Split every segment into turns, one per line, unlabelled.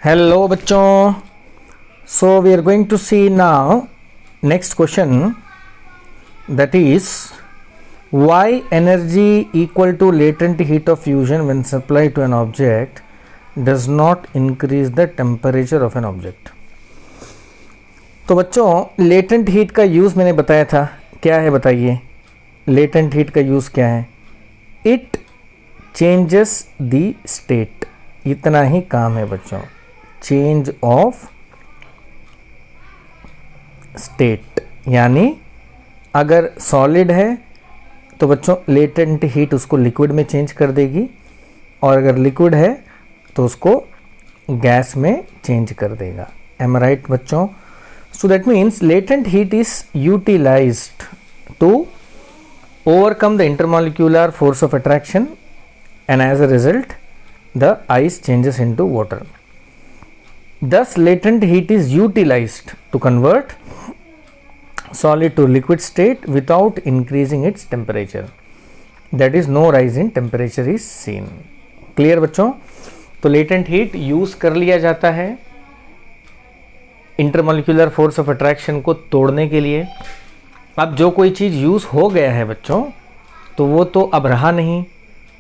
Hello बच्चों. So we are going to see now next question, that is why energy equal to latent heat of fusion when supplied to an object does not increase the temperature of an object. तो बच्चों latent heat का use मैंने बताया था, क्या है बताइए. Latent heat का यूज़ क्या है? It changes the state. इतना ही काम है बच्चों. चेंज ऑफ स्टेट, यानी अगर सॉलिड है तो बच्चों लेटेंट हीट उसको लिक्विड में चेंज कर देगी, और अगर लिक्विड है तो उसको गैस में चेंज कर देगा. एम आई राइट बच्चों? So that means latent heat is utilised to overcome the intermolecular force of attraction, and as a result the ice changes into water. Thus latent heat is utilized to convert solid to liquid state without increasing its temperature. That is, no rise in temperature is seen. Clear बच्चों? तो latent heat use कर लिया जाता है intermolecular force of attraction को तोड़ने के लिए. अब जो कोई चीज़ यूज़ हो गया है बच्चों, तो वो तो अब रहा नहीं,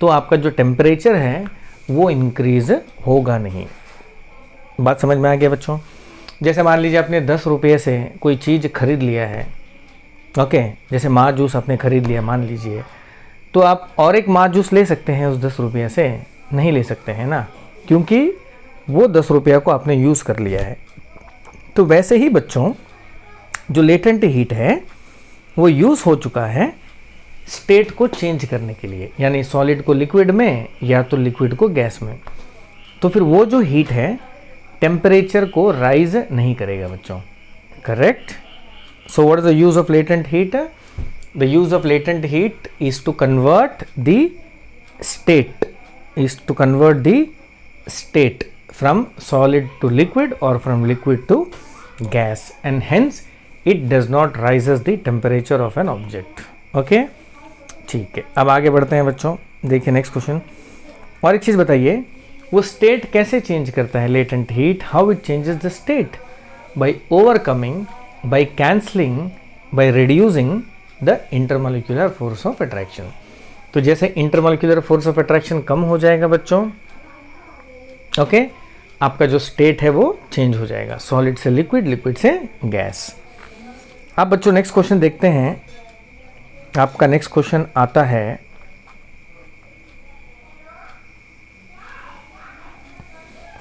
तो आपका जो टेम्परेचर है वो इंक्रीज़ होगा नहीं. बात समझ में आ गया बच्चों? जैसे मान लीजिए आपने 10 रुपये से कोई चीज़ खरीद लिया है, ओके, जैसे माँ जूस आपने खरीद लिया मान लीजिए, तो आप और एक माँ जूस ले सकते हैं उस 10 रुपये से? नहीं ले सकते हैं ना, क्योंकि वो 10 रुपये को आपने यूज़ कर लिया है. तो वैसे ही बच्चों जो लेटेंट हीट है वो यूज़ हो चुका है स्टेट को चेंज करने के लिए, यानी सॉलिड को लिक्विड में या तो लिक्विड को गैस में. तो फिर वो जो हीट है टेम्परेचर को राइज नहीं करेगा बच्चों. Correct? So what is the use of latent heat? The use of latent heat is to convert the state from solid to liquid और from liquid to gas, and hence it does not rises the temperature of an object. Okay, ठीक है. अब आगे बढ़ते हैं बच्चों. देखिए next question. और एक चीज़ बताइए, वो स्टेट कैसे चेंज करता है latent heat? How it changes the state? By overcoming, by cancelling, by reducing the intermolecular force of attraction. तो जैसे इंटरमोलिकुलर फोर्स ऑफ अट्रैक्शन कम हो जाएगा बच्चों, ओके, आपका जो स्टेट है वो चेंज हो जाएगा, सॉलिड से लिक्विड, लिक्विड से गैस. अब बच्चों नेक्स्ट क्वेश्चन देखते हैं. आपका नेक्स्ट क्वेश्चन आता है,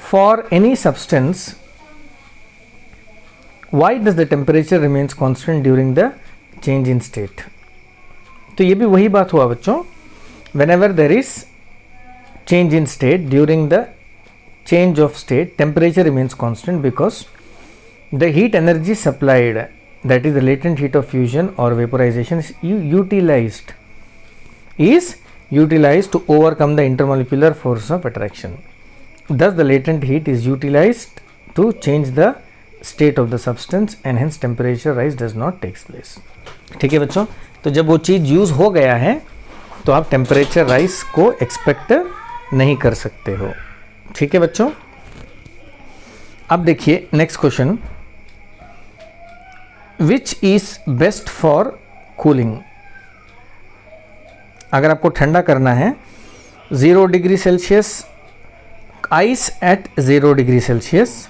for any substance why does the temperature remains constant during the change in state? तो ये भी वही बात हुआ बच्चों. When ever there is change in state, during the change of state temperature remains constant because the heat energy supplied, that is the latent heat of fusion or vaporization, is utilized to overcome the intermolecular force of attraction. Thus the latent heat is utilized to change the state of the substance, and hence temperature rise does not takes place. ठीक है बच्चों? तो जब वो चीज़ use हो गया है तो आप टेम्परेचर राइज को एक्सपेक्ट नहीं कर सकते हो. ठीक है बच्चों? अब देखिए next question. Which is best for cooling? अगर आपको ठंडा करना है 0 degree Celsius, ice eight 0 degree Celsius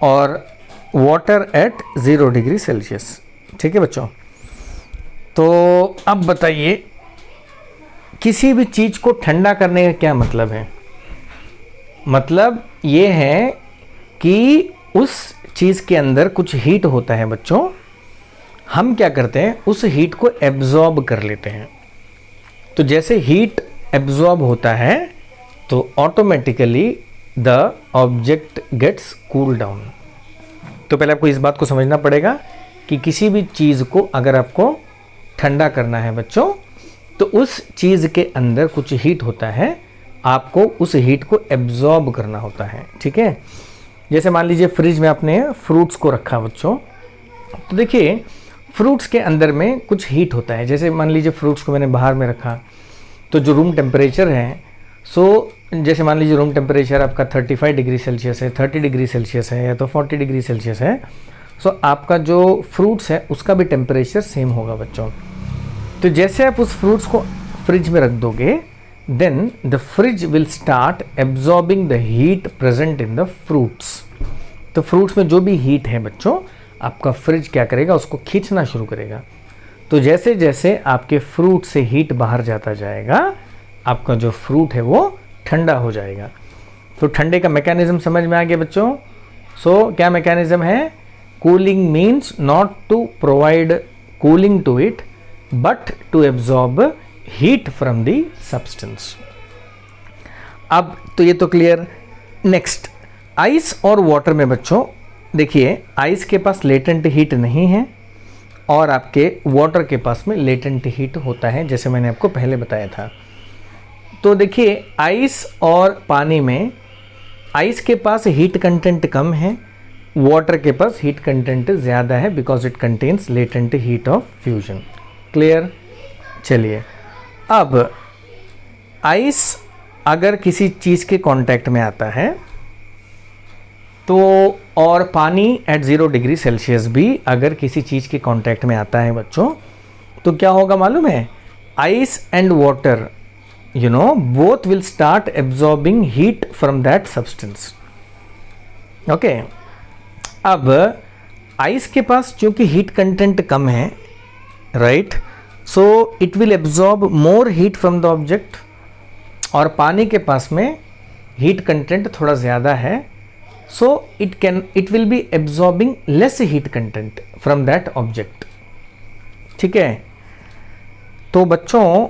और वाटर एट 0 डिग्री सेल्सियस. ठीक है बच्चों? तो अब बताइए, किसी भी चीज़ को ठंडा करने का क्या मतलब है? मतलब ये है कि उस चीज़ के अंदर कुछ हीट होता है बच्चों, हम क्या करते हैं उस हीट को एब्जॉर्ब कर लेते हैं. तो जैसे हीट एब्जॉर्ब होता है तो automatically the object gets cool down. तो पहले आपको इस बात को समझना पड़ेगा कि किसी भी चीज़ को अगर आपको ठंडा करना है बच्चों, तो उस चीज़ के अंदर कुछ हीट होता है, आपको उस हीट को एब्जॉर्ब करना होता है. ठीक है? जैसे मान लीजिए फ्रिज में आपने फ्रूट्स को रखा बच्चों, तो देखिए फ्रूट्स के अंदर में कुछ हीट होता है. जैसे मान लीजिए फ्रूट्स को मैंने बाहर में रखा, तो जो रूम टेम्परेचर है, सो जैसे मान लीजिए रूम टेम्परेचर आपका 35 डिग्री सेल्सियस है, 30 डिग्री सेल्सियस है या तो 40 डिग्री सेल्सियस है, सो आपका जो फ्रूट्स है उसका भी टेम्परेचर सेम होगा बच्चों। तो जैसे आप उस फ्रूट्स को फ्रिज में रख दोगे, then the fridge will start absorbing the heat present in the fruits. तो फ्रूट्स में जो भी हीट है बच्चों, आपका फ्रिज क्या करेगा, उसको खींचना शुरू करेगा। तो जैसे जैसे आपके फ्रूट से हीट बाहर जाता जाएगा, आपका जो फ्रूट है वो ठंडा हो जाएगा। तो ठंडे का मैकेनिज्म समझ में आ गया बच्चों। सो क्या मैकेनिज्म है? Cooling means not to provide cooling to it but to absorb heat from the substance. अब तो ये तो क्लियर। नेक्स्ट, आइस और वाटर में बच्चों देखिए, आइस के पास लेटेंट हीट नहीं है और आपके वाटर के पास में लेटेंट हीट होता है, जैसे मैंने आपको पहले बताया था। तो देखिए, आइस और पानी में आइस के पास हीट कंटेंट कम है, वाटर के पास हीट कंटेंट ज़्यादा है, because it contains latent heat of fusion. Clear? चलिए, अब आइस अगर किसी चीज़ के कांटेक्ट में आता है तो, और पानी एट 0 डिग्री सेल्सियस भी अगर किसी चीज़ के कांटेक्ट में आता है बच्चों, तो क्या होगा मालूम है? Ice and water, you know, both will start absorbing heat from that substance. Okay. अब आइस के पास क्योंकि हीट कंटेंट कम है, right, so it will absorb more heat from the object, और पानी के पास में हीट कंटेंट थोड़ा ज़्यादा है, so it will be absorbing less heat content from that object. ठीक है? तो बच्चों,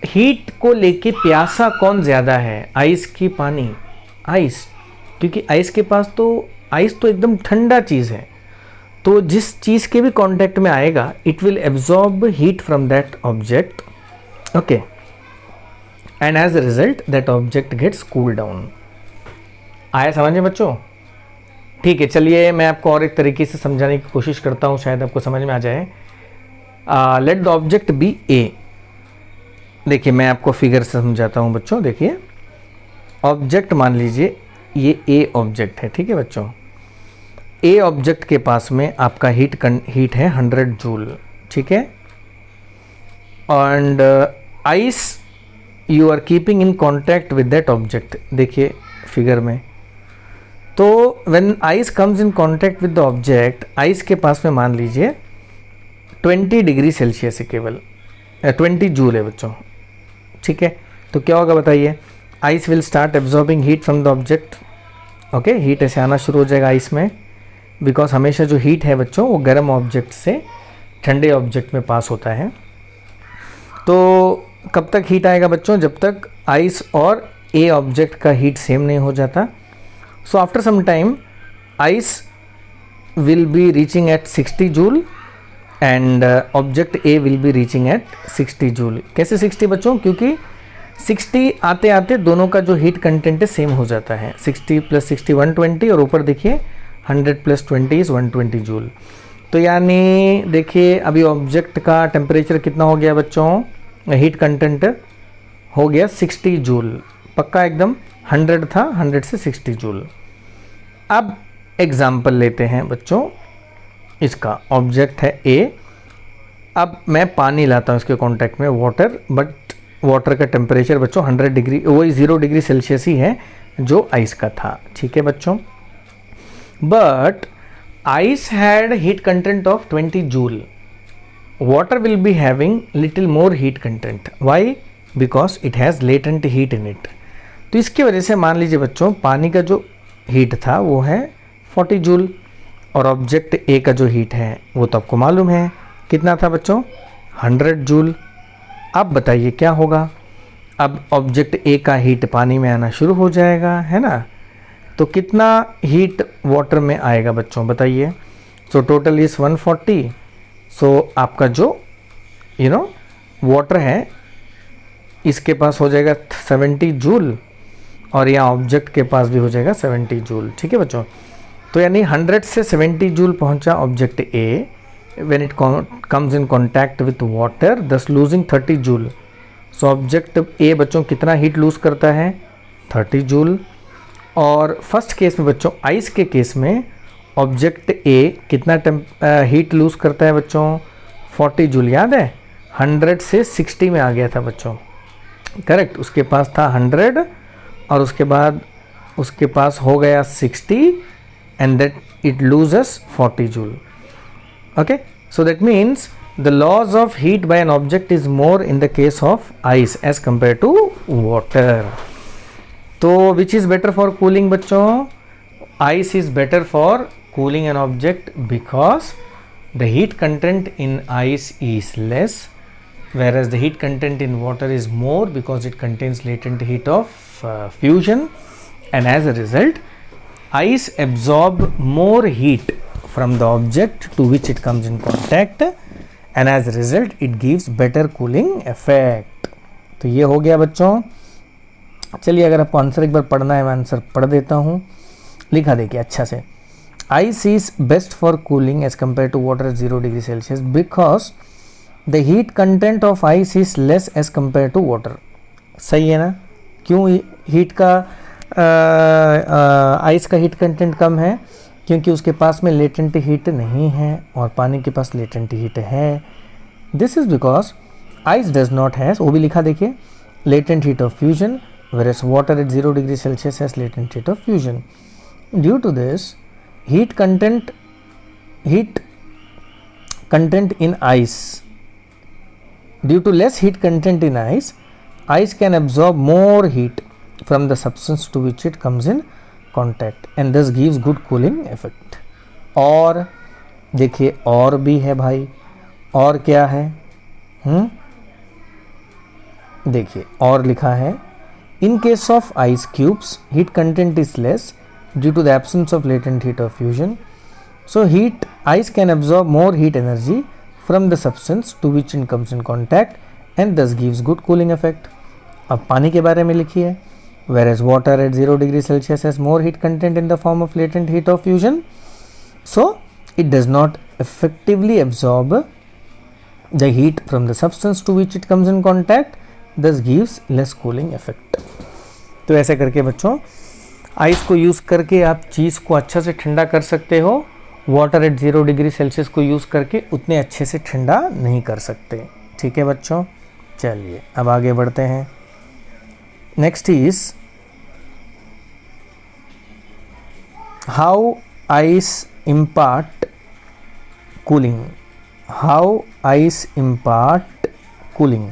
हीट को लेके प्यासा कौन ज़्यादा है, आइस की पानी? आइस, क्योंकि आइस के पास तो, आइस तो एकदम ठंडा चीज़ है, तो जिस चीज़ के भी कांटेक्ट में आएगा it will absorb heat from that object. Okay, and as a result that object gets cool down. आया समझ में बच्चों? ठीक है, चलिए मैं आपको और एक तरीके से समझाने की कोशिश करता हूँ, शायद आपको समझ में आ जाए। लेट द ऑब्जेक्ट बी ए। देखिए, मैं आपको फिगर से समझाता हूँ बच्चों। देखिए, ऑब्जेक्ट मान लीजिए ये ए ऑब्जेक्ट है, ठीक है बच्चों। ए ऑब्जेक्ट के पास में आपका हीट है 100 जूल, ठीक है, and ice you are keeping in contact with that object. देखिए फिगर में, तो when ice comes in contact with the object, ice के पास में मान लीजिए 20 डिग्री सेल्सियस है, केवल 20 जूल है बच्चों, ठीक है। तो क्या होगा बताइए? Ice will start absorbing heat from the object. Okay, heat ऐसे आना शुरू हो जाएगा आइस में, बिकॉज हमेशा जो हीट है बच्चों वो गर्म ऑब्जेक्ट से ठंडे ऑब्जेक्ट में पास होता है। तो कब तक हीट आएगा बच्चों? जब तक आइस और ए ऑब्जेक्ट का हीट सेम नहीं हो जाता। So after some time ice will be reaching at 60 joule and object A will be reaching at 60 joule. कैसे 60 बच्चों? क्योंकि 60 आते आते दोनों का जो हीट कंटेंट है सेम हो जाता है। 60 + 60 120, और ऊपर देखिए 100 + 20 इज़ 120 जूल। तो यानी देखिए अभी ऑब्जेक्ट का टेम्परेचर कितना हो गया बच्चों? हीट कंटेंट हो गया 60 जूल, पक्का एकदम। 100 था, 100 से 60 जूल। अब एग्जाम्पल लेते हैं बच्चों, इसका ऑब्जेक्ट है ए। अब मैं पानी लाता हूँ इसके कांटेक्ट में, वाटर, बट वाटर का टेम्परेचर बच्चों 100 डिग्री, वही 0 डिग्री सेल्सियस ही है जो आइस का था, ठीक है बच्चों। But ice had heat content of 20 joule, water will be having little more heat content. Why? Because it has latent heat in it. तो इसकी वजह से मान लीजिए बच्चों, पानी का जो हीट था वो है 40 जूल, और ऑब्जेक्ट ए का जो हीट है वो तो आपको मालूम है कितना था बच्चों? 100 जूल। अब बताइए क्या होगा? अब ऑब्जेक्ट ए का हीट पानी में आना शुरू हो जाएगा, है ना? तो कितना हीट वाटर में आएगा बच्चों बताइए? So total is 140। सो आपका जो वाटर है इसके पास हो जाएगा 70 जूल, और यहाँ ऑब्जेक्ट के पास भी हो जाएगा 70 जूल, ठीक है बच्चों। तो यानी 100 से 70 जूल पहुँचा object A when it comes in contact with water, thus losing 30 joule. So object A बच्चों कितना हीट लूज करता है 30 जूल। और फर्स्ट केस में बच्चों आइस के केस में ऑब्जेक्ट ए कितना हीट लूज करता है बच्चों 40 जूल। याद है 100 से 60 में आ गया था बच्चों, करेक्ट। उसके पास था 100 और उसके बाद उसके पास हो गया 60 and that it loses 40 joule. Okay, so that means the loss of heat by an object is more in the case of ice as compared to water. तो which is better for cooling बच्चों? Ice is better for cooling an object because the heat content in ice is less, whereas the heat content in water is more because it contains latent heat of fusion, and as a result ice absorb more heat from the object to which it comes in contact, and as a result it gives better cooling effect. तो ये हो गया बच्चों। चलिए अगर आपको answer एक बार पढ़ना है मैं आंसर पढ़ देता हूँ, लिखा देखिए अच्छा से। Ice is best for cooling as compared to water at 0 degree Celsius because the heat content of ice is less as compared to water. सही है ना? क्यों हीट का आइस का हीट कंटेंट कम है? क्योंकि उसके पास में लेटेंट हीट नहीं है और पानी के पास लेटेंट हीट है। This is because ice does not has, वो भी लिखा देखिए, latent heat of fusion, whereas water at 0 degree Celsius has latent heat of fusion. Due to this, heat content in ice, due to less heat content in ice, ice can absorb more heat from the substance to which it comes in contact and thus gives good cooling effect. और देखिए और भी है भाई, और क्या है? देखिए और लिखा है, in case of ice cubes heat content is less due to the absence of latent heat of fusion, so ice can absorb more heat energy from the substance to which it comes in contact and thus gives good cooling effect. अब पानी के बारे में लिखिए, whereas water at 0 degree Celsius has more heat content in the form of latent heat of fusion, so it does not effectively absorb the heat from the substance to which it comes in contact, thus gives less cooling effect. तो ऐसे करके बच्चों ice को use करके आप चीज़ को अच्छा से ठंडा कर सकते हो, वाटर एट 0 डिग्री सेल्सियस को यूज़ करके उतने अच्छे से ठंडा नहीं कर सकते। ठीक है बच्चों, चलिए अब आगे बढ़ते हैं। Next is how ice impart cooling, how ice impart cooling.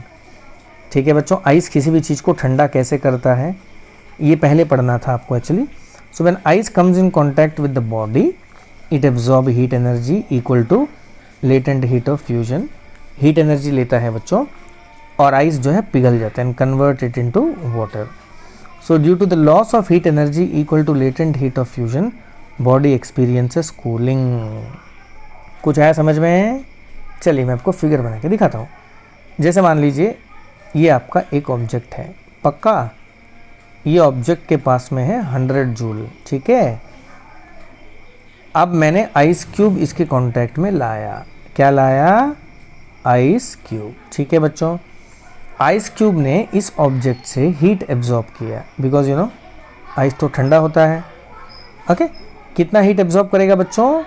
ठीक है बच्चों, आइस किसी भी चीज़ को ठंडा कैसे करता है ये पहले पढ़ना था आपको actually. So when ice comes in contact with the body it absorb heat energy equal to latent heat of fusion. Heat energy लेता है बच्चों और आइस जो है पिघल जाता है and convert it into water. So due to the loss of heat energy equal to latent heat of fusion body experiences cooling. कुछ आया समझ में? चलिए मैं आपको फिगर बना के दिखाता हूँ। जैसे मान लीजिए ये आपका एक ऑब्जेक्ट है, पक्का ये ऑब्जेक्ट के पास में है 100 जूल, ठीक है। अब मैंने आइस क्यूब इसके कांटेक्ट में लाया, क्या लाया? आइस क्यूब, ठीक है बच्चों। आइस क्यूब ने इस ऑब्जेक्ट से हीट एब्जॉर्ब किया बिकॉज यू नो आइस तो ठंडा होता है। ओके, कितना हीट एब्जॉर्ब करेगा बच्चों?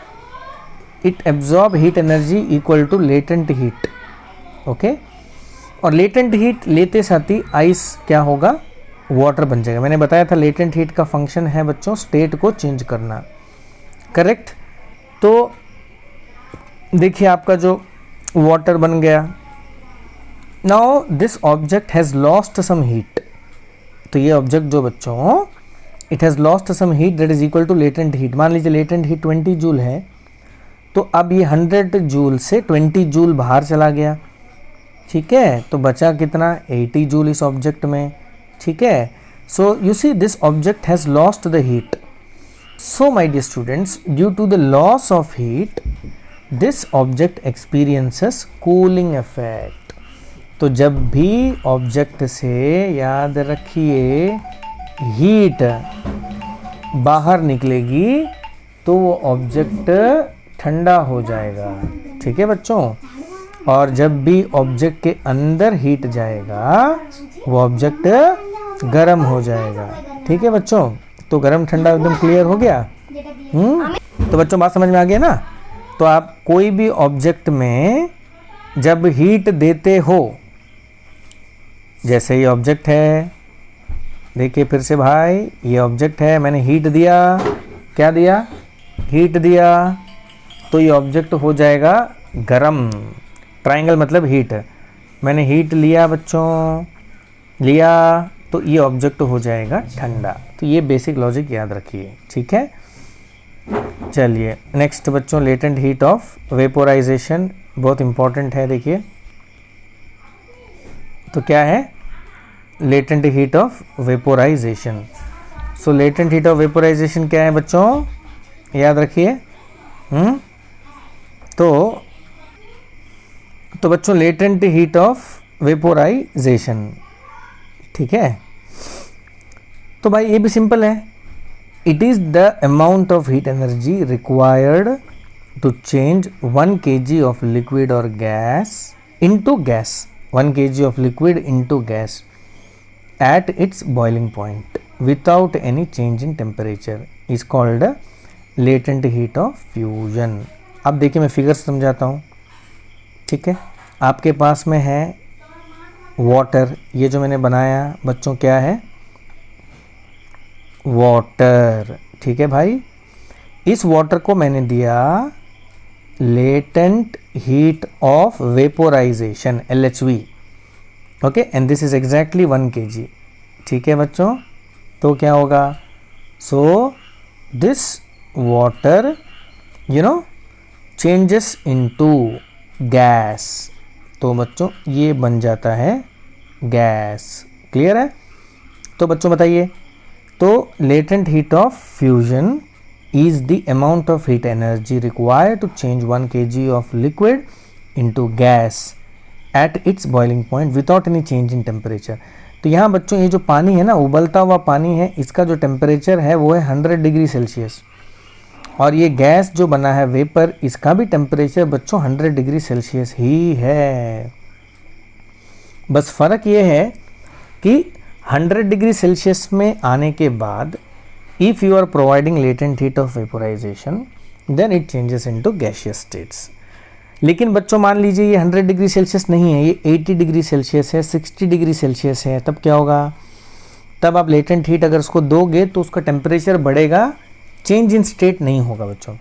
It absorb heat energy equal to latent heat. Okay, और लेटेंट हीट लेते साथ ही आइस क्या होगा? वाटर बन जाएगा। मैंने बताया था लेटेंट हीट का फंक्शन है बच्चों स्टेट को चेंज करना, करेक्ट। तो देखिए आपका जो वाटर बन गया। Now this object has lost some heat. तो ये ऑब्जेक्ट जो बच्चों it has lost some heat that is equal to latent heat. मान लीजिए लेटेंट हीट 20 जूल है, तो अब ये 100 जूल से 20 जूल बाहर चला गया, ठीक है। तो बचा कितना? 80 जूल इस ऑब्जेक्ट में, ठीक है। So you see this object has lost the heat. So my dear students, due to the loss of heat this object experiences cooling effect. तो जब भी ऑब्जेक्ट से याद रखिए हीट बाहर निकलेगी तो वो ऑब्जेक्ट ठंडा हो जाएगा, ठीक है बच्चों। और जब भी ऑब्जेक्ट के अंदर हीट जाएगा वो ऑब्जेक्ट गर्म हो जाएगा। ठीक है बच्चों, तो गर्म ठंडा एकदम क्लियर हो गया। तो बच्चों बात समझ में आ गया ना। तो आप कोई भी ऑब्जेक्ट में जब हीट देते हो, जैसे ये ऑब्जेक्ट है, देखिए फिर से भाई, ये ऑब्जेक्ट है, मैंने हीट दिया, क्या दिया, हीट दिया, तो ये ऑब्जेक्ट हो जाएगा गरम। ट्रायंगल मतलब हीट, मैंने हीट लिया बच्चों, लिया, तो ये ऑब्जेक्ट हो जाएगा ठंडा। तो ये बेसिक लॉजिक याद रखिए। ठीक है, चलिए नेक्स्ट बच्चों, लेटेंट हीट ऑफ वेपोराइजेशन बहुत इंपॉर्टेंट है। देखिए तो क्या है, latent heat of vaporisation. So latent heat of vaporisation क्या है बच्चों, याद रखिए। तो बच्चों लेटेंट हीट ऑफ वेपोराइजेशन, ठीक है। तो भाई ये भी सिंपल है, it is the amount of heat energy required to change 1 kg of liquid और gas into gas, 1 kg of liquid into gas at its boiling point without any change in temperature is called latent heat of fusion। अब देखिए मैं figure समझाता हूँ। ठीक है, आपके पास में है वाटर, ये जो मैंने बनाया बच्चों क्या है, वाटर। ठीक है भाई, इस वाटर को मैंने दिया latent heat of vaporisation LHV, okay, and this is exactly 1 kg। ठीक है बच्चों, तो क्या होगा, so this water changes into gas, तो बच्चों ये बन जाता है गैस। क्लियर है। तो बच्चों बताइए, तो latent heat of fusion is the amount of heat energy required to change 1 kg of liquid into gas at its boiling point without any change in temperature। तो यहाँ बच्चों ये जो पानी है ना, उबलता हुआ पानी है, इसका जो टेम्परेचर है वो है 100 डिग्री सेल्सियस, और ये गैस जो बना है वेपर, इसका भी टेम्परेचर बच्चों 100 डिग्री सेल्सियस ही है। बस फ़र्क ये है कि 100 डिग्री सेल्सियस में आने के बाद if you are providing latent heat of vaporization then it changes into gaseous states। लेकिन बच्चों मान लीजिए ये 100 डिग्री सेल्सियस नहीं है, ये 80 डिग्री सेल्सियस है, 60 डिग्री सेल्सियस है, तब क्या होगा, तब आप लेटेंट हीट अगर उसको दोगे तो उसका टेम्परेचर बढ़ेगा, चेंज इन स्टेट नहीं होगा बच्चों।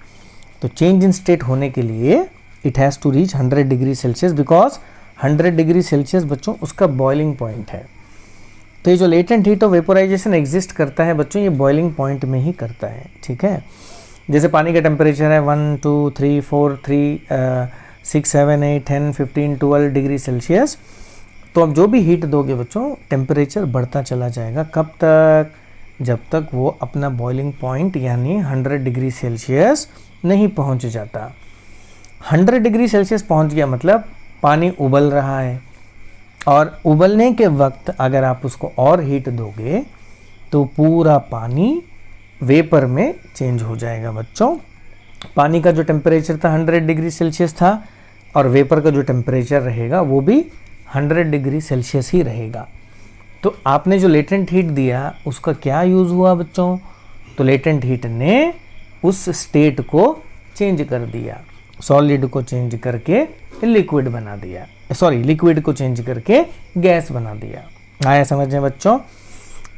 तो चेंज इन स्टेट होने के लिए it has to reach 100 degree Celsius, because 100 degree Celsius बच्चों उसका बॉइलिंग पॉइंट है। तो ये जो latent heat of vaporisation exist करता है बच्चों, ये बॉइलिंग पॉइंट में ही करता है। ठीक है, जैसे पानी का टेम्परेचर है 1 2 3 4 3 6 7 8 10 15 12 डिग्री सेल्सियस, तो अब जो भी हीट दोगे बच्चों टेम्परेचर बढ़ता चला जाएगा। कब तक, जब तक वो अपना बॉइलिंग पॉइंट यानी 100 डिग्री सेल्सियस नहीं पहुंच जाता। 100 डिग्री सेल्सियस पहुंच गया मतलब पानी उबल रहा है, और उबलने के वक्त अगर आप उसको और हीट दोगे तो पूरा पानी वेपर में चेंज हो जाएगा बच्चों। पानी का जो टेम्परेचर था 100 डिग्री सेल्सियस था, और वेपर का जो टेम्परेचर रहेगा वो भी 100 डिग्री सेल्सियस ही रहेगा। तो आपने जो लेटेंट हीट दिया उसका क्या यूज़ हुआ बच्चों, तो लेटेंट हीट ने उस स्टेट को चेंज कर दिया, सॉलिड को चेंज करके लिक्विड बना दिया, सॉरी लिक्विड को चेंज करके गैस बना दिया। आया समझ में बच्चों।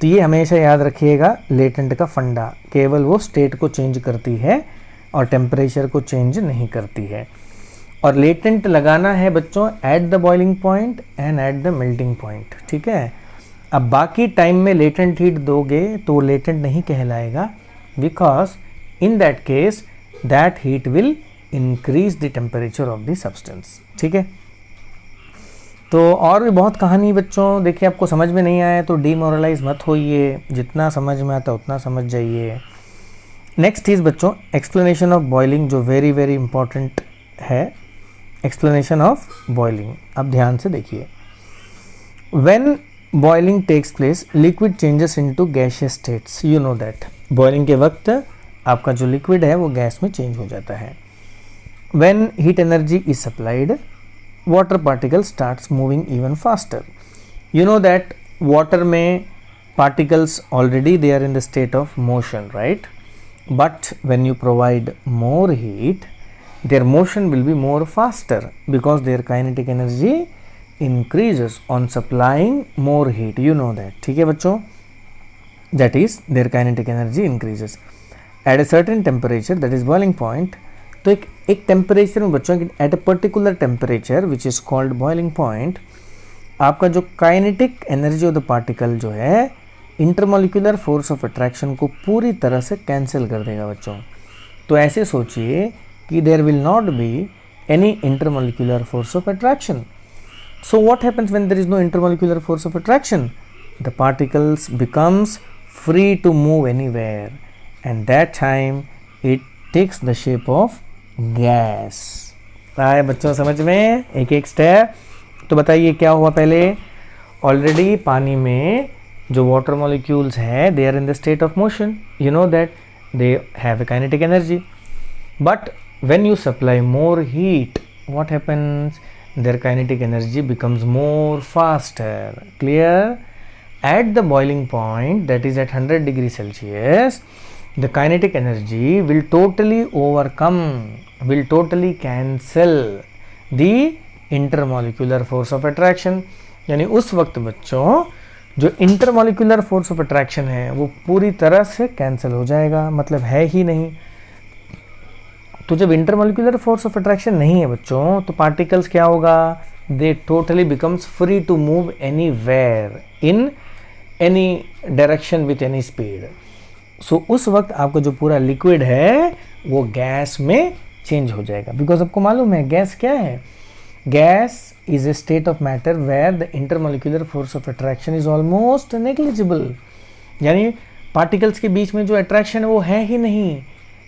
तो ये हमेशा याद रखिएगा, लेटेंट का फंडा केवल वो स्टेट को चेंज करती है और टेम्परेचर को चेंज नहीं करती है। और लेटेंट लगाना है बच्चों at the boiling point and at the melting point. ठीक है, अब बाकी टाइम में लेटेंट हीट दोगे तो वो लेटेंट नहीं कहलाएगा, because in that case that heat will increase the temperature of the substance. ठीक है, तो और भी बहुत कहानी बच्चों, देखिए आपको समझ में नहीं आया तो डीमोरलाइज मत होइए, जितना समझ में आता उतना समझ जाइए। नेक्स्ट इज बच्चों एक्सप्लेनेशन ऑफ बॉइलिंग, जो वेरी वेरी इंपॉर्टेंट है। एक्सप्लेनेशन ऑफ बॉइलिंग, अब ध्यान से देखिए। When boiling takes place liquid changes into gaseous states, you know that. Boiling के वक्त आपका जो लिक्विड है वो गैस में चेंज हो जाता है। When heat energy is supplied water particle starts moving even faster. You know that water में particles already they are in the state of motion, right? But when you provide more heat, their motion will be more faster because their kinetic energy increases on supplying more heat. You know that. ठीक है बच्चों? That is their kinetic energy increases at a certain temperature, that is boiling point. तो एक temperature में बच्चों at a particular temperature which is called boiling point, आपका जो kinetic energy of the particle जो है इंटरमोलिकुलर फोर्स ऑफ अट्रैक्शन को पूरी तरह से कैंसिल कर देगा बच्चों. तो ऐसे सोचिए कि there will not be any intermolecular force of attraction. So what happens when there is no intermolecular force of attraction? The particles becomes free to move anywhere, and that time it takes the shape of gas. आए बच्चों समझ में एक एक step. तो बताइए क्या हुआ पहले. ऑलरेडी पानी में जो वाटर मॉलिक्यूल्स हैं they are in the state of motion. You know that they have a kinetic energy, but when you supply more heat, what happens? Their kinetic energy becomes more faster. Clear? At the boiling point, that is at 100 degrees Celsius, the kinetic energy will totally overcome, will totally cancel the intermolecular force of attraction. यानी उस वक्त बच्चों जो intermolecular force of attraction है वो पूरी तरह से कैंसिल हो जाएगा, मतलब है ही नहीं. तो जब इंटरमोलिकुलर फोर्स ऑफ अट्रैक्शन नहीं है बच्चों तो पार्टिकल्स क्या होगा? They totally becomes free to move anywhere in any direction with any speed. So उस वक्त आपका जो पूरा लिक्विड है वो गैस में चेंज हो जाएगा. बिकॉज आपको मालूम है गैस क्या है? Gas is a state of matter where the intermolecular force of attraction is almost negligible. यानी पार्टिकल्स के बीच में जो अट्रैक्शन है वो है ही नहीं,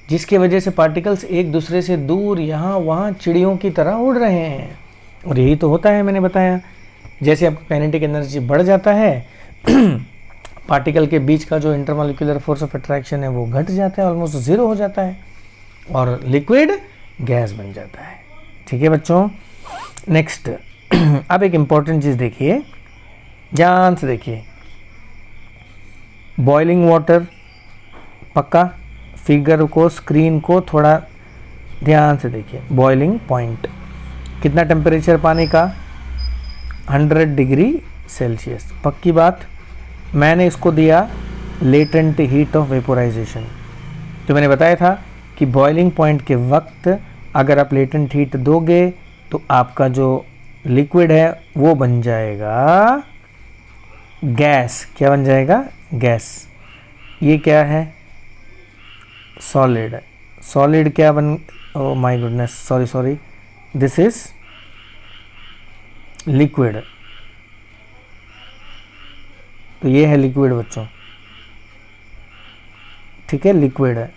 जिसकी वजह से पार्टिकल्स एक दूसरे से दूर यहाँ वहाँ चिड़ियों की तरह उड़ रहे हैं. और यही तो होता है, मैंने बताया. जैसे आपका काइनेटिक एनर्जी बढ़ जाता है पार्टिकल के बीच का जो इंटरमोलिकुलर फोर्स ऑफ अट्रैक्शन है वो घट जाता है, ऑलमोस्ट ज़ीरो हो जाता है और लिक्विड गैस बन जाता है. ठीक है बच्चों. नेक्स्ट अब एक इम्पॉर्टेंट चीज़ देखिए, ध्यान से देखिए. बॉइलिंग वाटर, पक्का फिगर को स्क्रीन को थोड़ा ध्यान से देखिए. बॉइलिंग पॉइंट कितना टेम्परेचर पानी का? 100 डिग्री सेल्सियस. पक्की बात. मैंने इसको दिया लेटेंट हीट ऑफ वेपोराइजेशन. तो मैंने बताया था कि बॉइलिंग पॉइंट के वक्त अगर आप लेटेंट हीट दोगे तो आपका जो लिक्विड है वो बन जाएगा गैस. क्या बन जाएगा? गैस. ये क्या है? सॉलिड. सॉलिड क्या बन, oh my goodness, sorry, this is liquid. तो ये है लिक्विड बच्चों. ठीक है, लिक्विड है.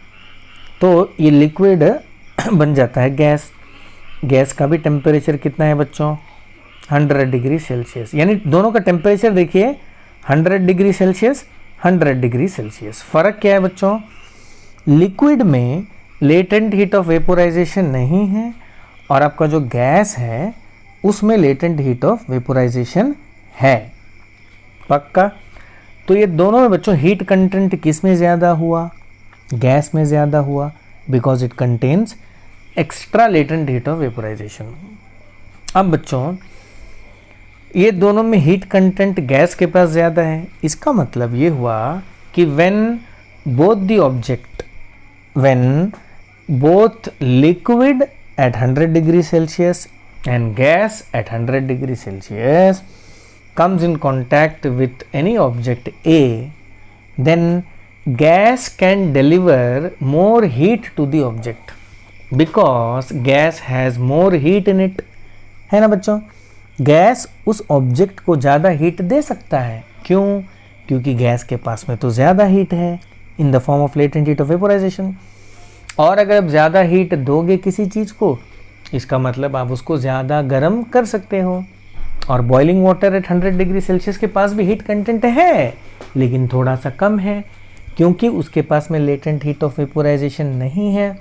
तो ये लिक्विड बन जाता है गैस. गैस का भी टेम्परेचर कितना है बच्चों? 100 डिग्री सेल्सियस. यानी दोनों का टेम्परेचर देखिए, 100 डिग्री सेल्सियस, 100 डिग्री सेल्सियस. फ़र्क क्या है बच्चों? लिक्विड में लेटेंट हीट ऑफ वेपोराइजेशन नहीं है और आपका जो गैस है उसमें लेटेंट हीट ऑफ वेपोराइजेशन है. पक्का. तो ये दोनों में बच्चों हीट कंटेंट किस में ज़्यादा हुआ? गैस में ज़्यादा हुआ, because it contains extra latent heat of vaporisation. अब बच्चों ये दोनों में हीट कंटेंट गैस के पास ज़्यादा है. इसका मतलब ये हुआ कि when both liquid at 100 degree Celsius and gas at 100 degree Celsius comes in contact with any object A, then gas can deliver more heat to the object because gas has more heat in it. है ना बच्चों? Gas उस object को ज़्यादा heat दे सकता है. क्यों? क्योंकि गैस के पास में तो ज़्यादा हीट है in the form of latent heat of vaporisation. और अगर आप ज़्यादा हीट दोगे किसी चीज़ को, इसका मतलब आप उसको ज़्यादा गर्म कर सकते हो. और boiling water at 100 degree Celsius के पास भी हीट कंटेंट है, लेकिन थोड़ा सा कम है क्योंकि उसके पास में लेटेंट हीट ऑफ वेपोराइजेशन नहीं है.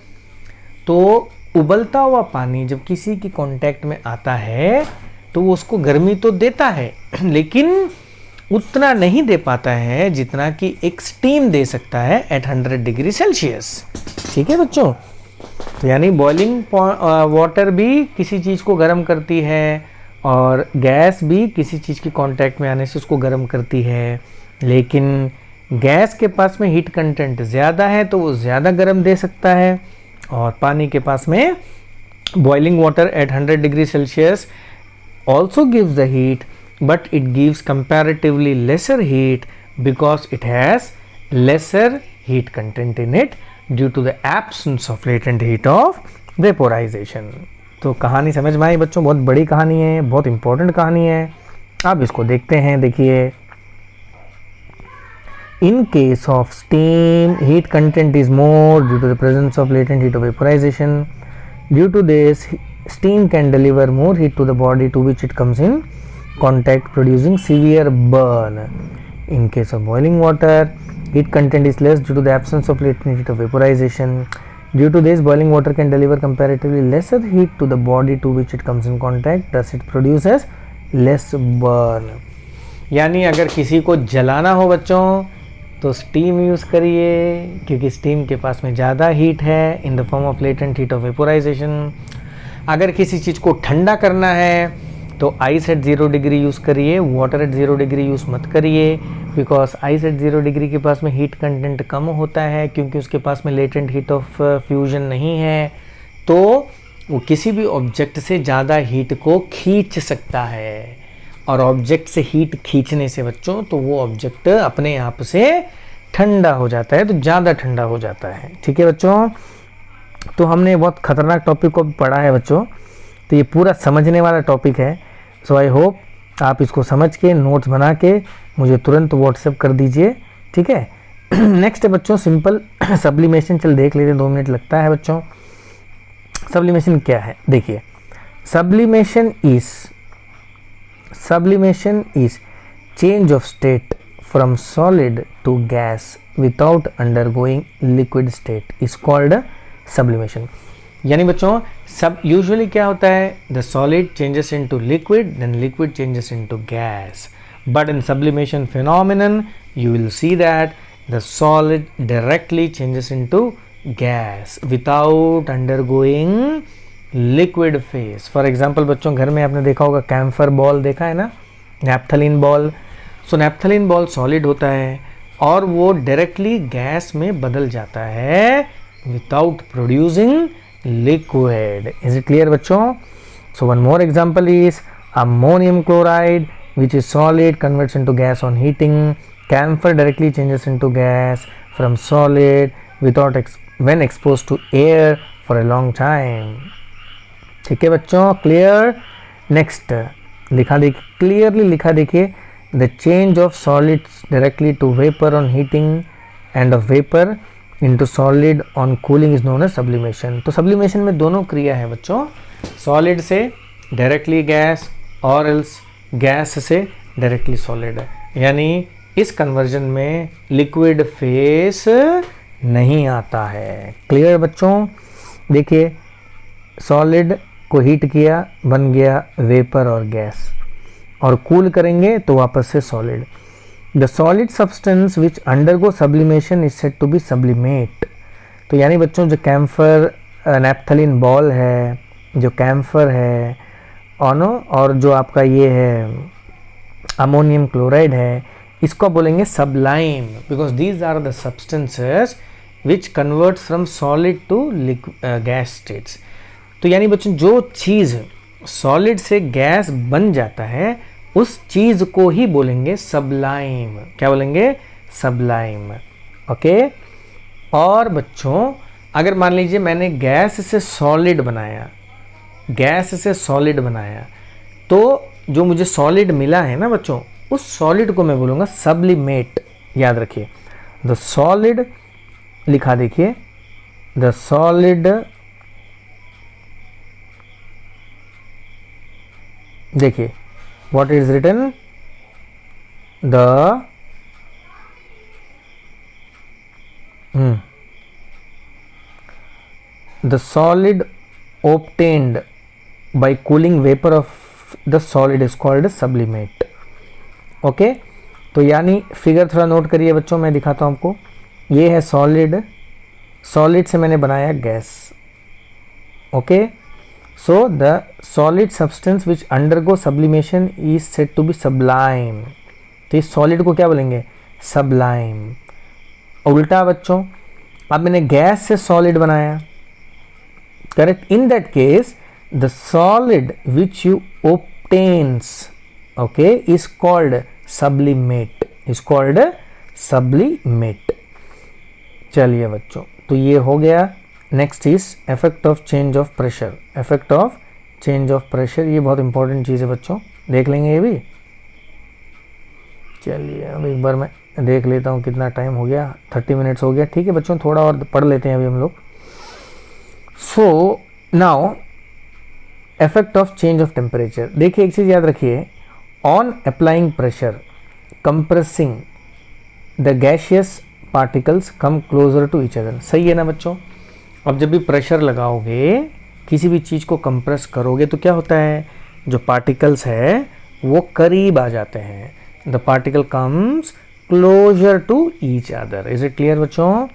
तो उबलता हुआ पानी जब किसी की कांटेक्ट में आता है तो वो उसको गर्मी तो देता है लेकिन उतना नहीं दे पाता है जितना कि एक स्टीम दे सकता है एट 100 डिग्री सेल्सियस। ठीक है बच्चों, तो यानी बॉइलिंग वाटर भी किसी चीज़ को गर्म करती है और गैस भी किसी चीज़ की कांटेक्ट में आने से उसको गर्म करती है, लेकिन गैस के पास में हीट कंटेंट ज़्यादा है तो वो ज़्यादा गर्म दे सकता है, और पानी के पास में boiling water at 100 degree Celsius also gives the heat, but it gives comparatively lesser heat because it has lesser heat content in it due to the absence of latent heat of vaporization। तो कहानी समझ में आई बच्चों, बहुत बड़ी कहानी है, बहुत इंपॉर्टेंट कहानी है। अब इसको देखते हैं। देखिए, in case of steam, heat content is more due to the presence of latent heat of vaporization. Due to this, steam can deliver more heat to the body to which it comes in contact, producing severe burn. In case of boiling water, heat content is less due to the absence of latent heat of vaporization. Due to this, boiling water can deliver comparatively lesser heat to the body to which it comes in contact, thus it produces less burn। यानी अगर किसी को जलाना हो बच्चों तो steam use करिए, क्योंकि स्टीम के पास में ज़्यादा हीट है in the form of latent heat of vaporisation. अगर किसी चीज़ को ठंडा करना है तो आइस एट 0 डिग्री यूज़ करिए, वाटर एट 0 डिग्री यूज़ मत करिए, बिकॉज आइस एट 0 डिग्री के पास में हीट कंटेंट कम होता है क्योंकि उसके पास में लेटेंट हीट ऑफ फ्यूजन नहीं है, तो वो किसी भी ऑब्जेक्ट से ज़्यादा हीट को खींच सकता है, और ऑब्जेक्ट से हीट खींचने से बच्चों तो वो ऑब्जेक्ट अपने आप से ठंडा हो जाता है, तो ज़्यादा ठंडा हो जाता है। ठीक है बच्चों, तो हमने बहुत खतरनाक टॉपिक को पढ़ा है बच्चों, तो ये पूरा समझने वाला टॉपिक है। सो आई होप आप इसको समझ के नोट्स बना के मुझे तुरंत व्हाट्सएप कर दीजिए। ठीक है। नेक्स्ट है बच्चों सिंपल सब्लिमेशन। चल देख लेते हैं, 2 मिनट लगता है बच्चों। सब्लिमेशन क्या है? देखिए, sublimation is change of state from solid to gas without undergoing liquid state is called sublimation. यानी बच्चों सब यूजुअली क्या होता है, the solid changes into liquid, then liquid changes into gas, but in sublimation phenomenon you will see that the solid directly changes into gas without undergoing liquid phase। For example बच्चों घर में आपने देखा होगा camphor ball देखा है ना, naphthalene ball. सो naphthalene ball solid होता है और वो डायरेक्टली गैस में बदल जाता है without producing liquid। Is it clear बच्चों? So one more example is ammonium chloride, which is solid, converts into gas on heating. Camphor directly changes into gas from solid without when exposed to air for a long time। ठीक है बच्चों, clear. Next लिखा देखिए, clearly लिखा देखिए, the change of solids directly to vapour on heating and of vapour into solid on cooling is known as sublimation. तो sublimation में दोनों क्रिया है बच्चों, सॉलिड से डायरेक्टली गैस और एल्स गैस से डायरेक्टली सॉलिड, यानी इस कन्वर्जन में लिक्विड फेस नहीं आता है। क्लियर बच्चों? देखिए, सॉलिड को हीट किया, बन गया वेपर और गैस, और कूल करेंगे तो वापस से solid. The solid substance which undergo sublimation is said to be sublimate. तो यानी बच्चों जो कैम्फर नैप्थलीन बॉल है, जो कैम्फर है और जो आपका ये है अमोनियम क्लोराइड है, इसको बोलेंगे sublime, because these are the substances which converts from solid to gas states. तो यानी बच्चों जो चीज़ सॉलिड से गैस बन जाता है उस चीज़ को ही बोलेंगे सबलाइम। क्या बोलेंगे? सबलाइम। ओके। और बच्चों अगर मान लीजिए मैंने गैस से सॉलिड बनाया, तो जो मुझे सॉलिड मिला है ना बच्चों, उस सॉलिड को मैं बोलूँगा सब्लिमेट। याद रखिए, द सॉलिड लिखा देखिए, द सॉलिड, देखिए what is written, the solid obtained by cooling vapor of the solid is called sublimate. Okay तो यानी फिगर थोड़ा नोट करिए बच्चों, मैं दिखाता हूँ आपको. ये है सॉलिड, सॉलिड से मैंने बनाया gas. Okay so the solid substance which undergo sublimation is said to be sublime. तो इस सॉलिड को क्या बोलेंगे? सबलाइम. उल्टा बच्चों, अब मैंने गैस से सॉलिड बनाया, correct. In that case the solid which you obtains, okay, is called sublimate, is called sublimate. चलिए बच्चों, तो ये हो गया. Next is effect of change of pressure. Effect of change of pressure, ये बहुत इंपॉर्टेंट चीज़ है बच्चों, देख लेंगे ये भी. चलिए अब एक बार मैं देख लेता हूँ कितना टाइम हो गया. 30 मिनट्स हो गया. ठीक है बच्चों, थोड़ा और पढ़ लेते हैं अभी हम लोग. So now effect of change of temperature. देखिए एक चीज़ याद रखिए, on applying pressure compressing the gaseous particles come closer to each other. सही है ना बच्चों? अब जब भी प्रेशर लगाओगे, किसी भी चीज़ को कंप्रेस करोगे, तो क्या होता है, जो पार्टिकल्स है वो करीब आ जाते हैं. The particle comes closer to each other. Is it clear बच्चों?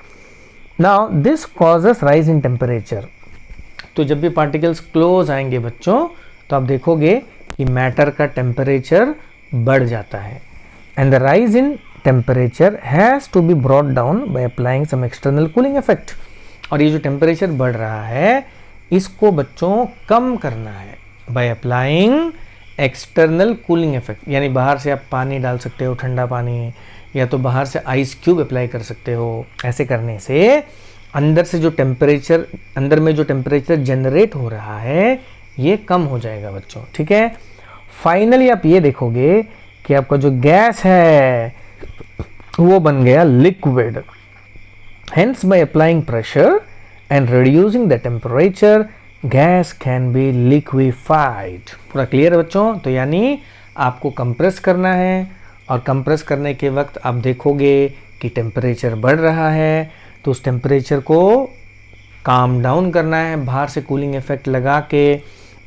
Now this causes rise in temperature. तो जब भी पार्टिकल्स क्लोज आएंगे बच्चों, तो आप देखोगे कि मैटर का टेम्परेचर बढ़ जाता है. And the rise in temperature has to be brought down by applying some external cooling effect. और ये जो टेम्परेचर बढ़ रहा है, इसको बच्चों कम करना है by applying external cooling effect. यानी बाहर से आप पानी डाल सकते हो, ठंडा पानी, या तो बाहर से आइस क्यूब अप्लाई कर सकते हो. ऐसे करने से अंदर से जो टेम्परेचर, अंदर में जो टेम्परेचर जनरेट हो रहा है, ये कम हो जाएगा बच्चों. ठीक है. फाइनली आप ये देखोगे कि आपका जो गैस है वो बन गया liquid. Hence by applying pressure and reducing the temperature gas can be liquefied. पूरा क्लियर है बच्चों? तो यानी आपको कंप्रेस करना है, और कंप्रेस करने के वक्त आप देखोगे कि टेम्परेचर बढ़ रहा है, तो उस टेम्परेचर को काम डाउन करना है बाहर से कूलिंग इफेक्ट लगा के.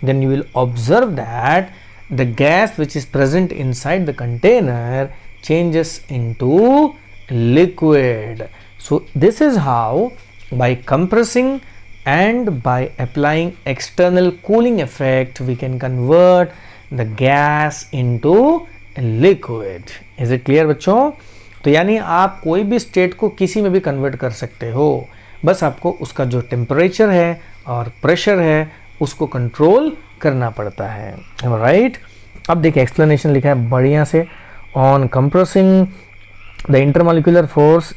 Then you will observe that the gas which is present inside the container changes into liquid. So this is how by compressing and by applying external cooling effect we can convert the gas into liquid. Is it clear बच्चों? तो यानी आप कोई भी state को किसी में भी कन्वर्ट कर सकते हो, बस आपको उसका जो टेम्परेचर है और प्रेशर है उसको कंट्रोल करना पड़ता है. राइट. अब देखिए एक्सप्लेनेशन लिखा है बढ़िया से. On compressing the intermolecular force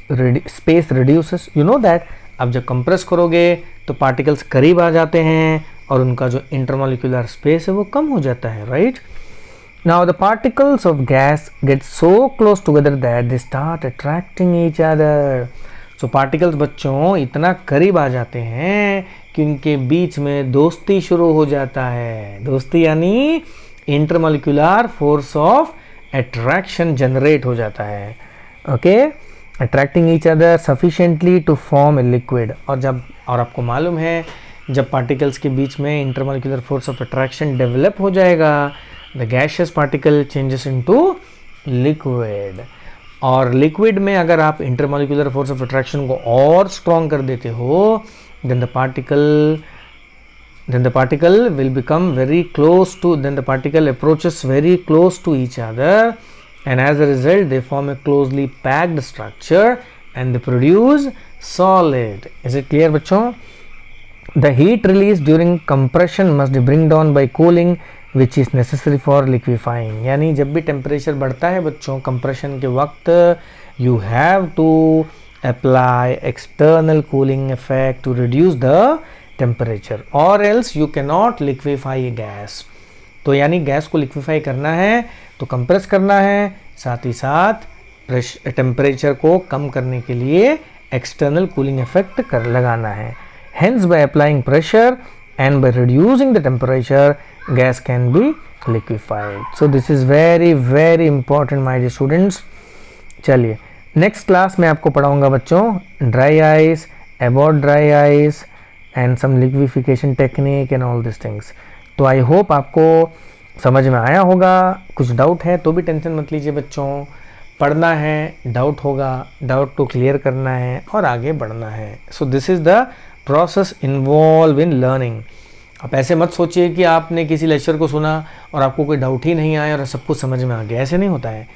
space reduces. You know that अब जब कंप्रेस करोगे तो पार्टिकल्स करीब आ जाते हैं और उनका जो इंटरमॉलिक्यूलर स्पेस है वो कम हो जाता है. Right. Now the particles of gas get so close together that they start attracting each other. So particles बच्चों इतना करीब आ जाते हैं कि उनके बीच में दोस्ती शुरू हो जाता है. दोस्ती यानी intermolecular force of attraction generate हो जाता है. Okay. Attracting each other sufficiently to form a liquid. और आपको मालूम है जब पार्टिकल्स के बीच में intermolecular force of attraction develop हो जाएगा, the gaseous particle changes into liquid. और लिक्विड में अगर आप इंटरमॉलिक्यूलर फोर्स ऑफ अट्रैक्शन को और स्ट्रॉन्ग कर देते हो, then the particle will become very close to, then the particle approaches very close to each other, and as a result they form a closely packed structure and they produce solid. Is it clear बच्चों? The heat released during compression must be bring down by cooling which is necessary for liquefying. यानी जब भी temperature बढ़ता है बच्चों compression के वक्त, you have to apply external cooling effect to reduce the temperature or else you cannot liquefy a gas. तो यानी गैस को लिक्विफाई करना है तो कंप्रेस करना है, साथ ही साथ टेम्परेचर को कम करने के लिए एक्सटर्नल कूलिंग इफेक्ट कर लगाना है. Hence by applying pressure and by reducing the temperature, gas can be liquefied. So this is very very important my dear students. चलिए नेक्स्ट क्लास में आपको पढ़ाऊंगा बच्चों dry ice, about dry ice, and some liquefaction technique and all these things. तो I hope आपको समझ में आया होगा. कुछ डाउट है तो भी टेंशन मत लीजिए बच्चों. पढ़ना है, डाउट होगा, डाउट को क्लियर करना है और आगे बढ़ना है. So this is the process involve in learning. आप ऐसे मत सोचिए कि आपने किसी लेक्चर को सुना और आपको कोई डाउट ही नहीं आया और सब कुछ समझ में आ गया. ऐसे नहीं होता है.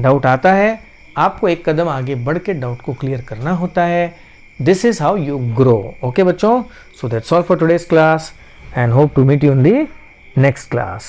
डाउट आता है, आपको एक कदम आगे बढ़ के डाउट को क्लियर करना होता है. This is how you grow. Okay बच्चों, so that's all for today's class and hope to meet you in the next class.